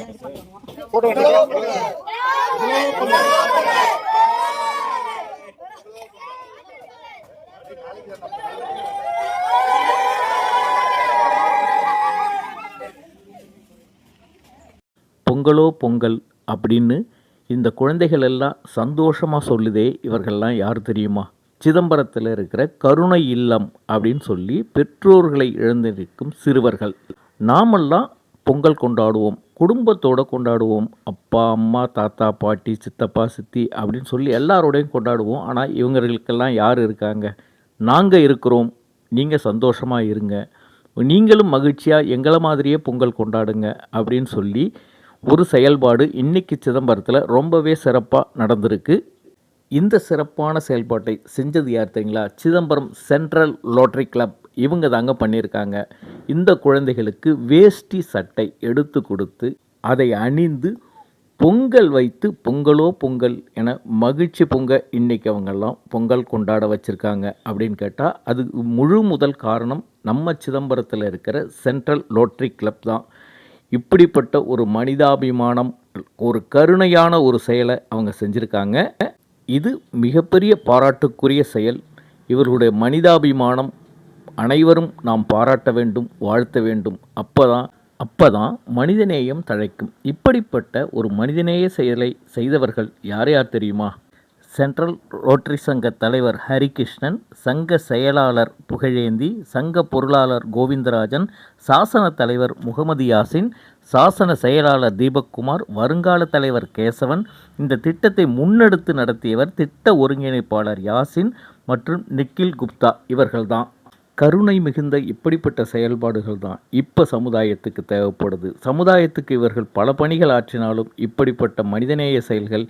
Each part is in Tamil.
பொங்கலோ பொங்கல் அப்படின்னு இந்த குழந்தைகள் எல்லாம் சந்தோஷமாக சொல்லுதே. இவர்கள்லாம் யார் தெரியுமா? சிதம்பரத்தில் இருக்கிற கருணை இல்லம் அப்படின்னு சொல்லி பெற்றோர்களை இழந்திருக்கும் சிறுவர்கள். நாமெல்லாம் பொங்கல் கொண்டாடுவோம், குடும்பத்தோடு கொண்டாடுவோம். அப்பா அம்மா தாத்தா பாட்டி சித்தப்பா சித்தி அப்படின்னு சொல்லி எல்லாரோடையும் கொண்டாடுவோம். ஆனால் இவங்களுக்கெல்லாம் யார் இருக்காங்க? நாங்கள் இருக்கிறோம், நீங்கள் சந்தோஷமாக இருங்க, நீங்களும் மகிழ்ச்சியாக எங்களை மாதிரியே பொங்கல் கொண்டாடுங்க அப்படின்னு சொல்லி ஒரு செயல்பாடு இன்றைக்கி சிதம்பரத்தில் ரொம்பவே சிறப்பாக நடந்திருக்கு. இந்த சிறப்பான செயல்பாட்டை செஞ்சது யார் தெரியுங்களா? சிதம்பரம் சென்ட்ரல் லாட்டரி கிளப் இவங்க தாங்க பண்ணியிருக்காங்க. இந்த குழந்தைகளுக்கு வேஷ்டி சட்டை எடுத்து கொடுத்து அதை அணிந்து பொங்கல் வைத்து பொங்கலோ பொங்கல் என மகிழ்ச்சி பொங்க இன்றைக்கி அவங்கெல்லாம் பொங்கல் கொண்டாட வச்சுருக்காங்க. அப்படின்னு கேட்டால் அது முழு முதல் காரணம் நம்ம சிதம்பரத்தில் இருக்கிற சென்ட்ரல் லாட்டரி கிளப் தான். இப்படிப்பட்ட ஒரு மனிதாபிமானம், ஒரு கருணையான ஒரு செயலை அவங்க செஞ்சுருக்காங்க. இது மிகப்பெரிய பாராட்டுக்குரிய செயல். இவர்களுடைய மனிதாபிமானம் அனைவரும் நாம் பாராட்ட வேண்டும், வாழ்த்த வேண்டும். அப்பதான் மனிதநேயம் தழைக்கும். இப்படிப்பட்ட ஒரு மனிதநேய செயலை செய்தவர்கள் யார் யார் தெரியுமா? சென்ட்ரல் ரோட்டரி சங்க தலைவர் ஹரிகிருஷ்ணன், சங்க செயலாளர் புகழேந்தி, சங்க பொருளாளர் கோவிந்தராஜன், சாசன தலைவர் முகமது யாசின், சாசன செயலாளர் தீபக்குமார், வருங்கால தலைவர் கேசவன், இந்த திட்டத்தை முன்னெடுத்து நடத்தியவர் திட்ட ஒருங்கிணைப்பாளர் யாசின் மற்றும் நிக்கில் குப்தா. இவர்கள்தான். கருணை மிகுந்த இப்படிப்பட்ட செயல்பாடுகள் தான் இப்போ சமுதாயத்துக்கு தேவைப்படுது. சமுதாயத்துக்கு இவர்கள் பல பணிகள் ஆற்றினாலும் இப்படிப்பட்ட மனிதநேய செயல்கள்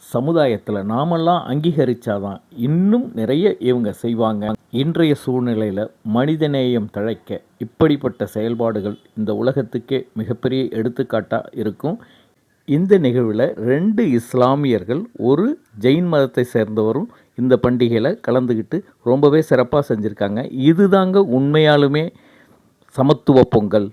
சமுதாயத்தில் நாமெல்லாம் அங்கீகரித்தாதான் இன்னும் நிறைய இவங்க செய்வாங்க. இன்றைய சூழ்நிலையில் மனிதநேயம் தழைக்க இப்படிப்பட்ட செயல்பாடுகள் இந்த உலகத்துக்கே மிகப்பெரிய எடுத்துக்காட்டாக இருக்கும். இந்த நிகழ்வில் 2 இஸ்லாமியர்கள் ஒரு ஜெயின் மதத்தை சேர்ந்தவரும் இந்த பண்டிகையில் கலந்துக்கிட்டு ரொம்பவே சிறப்பாக செஞ்சுருக்காங்க. இதுதாங்க உண்மையாலுமே சமத்துவ பொங்கல்.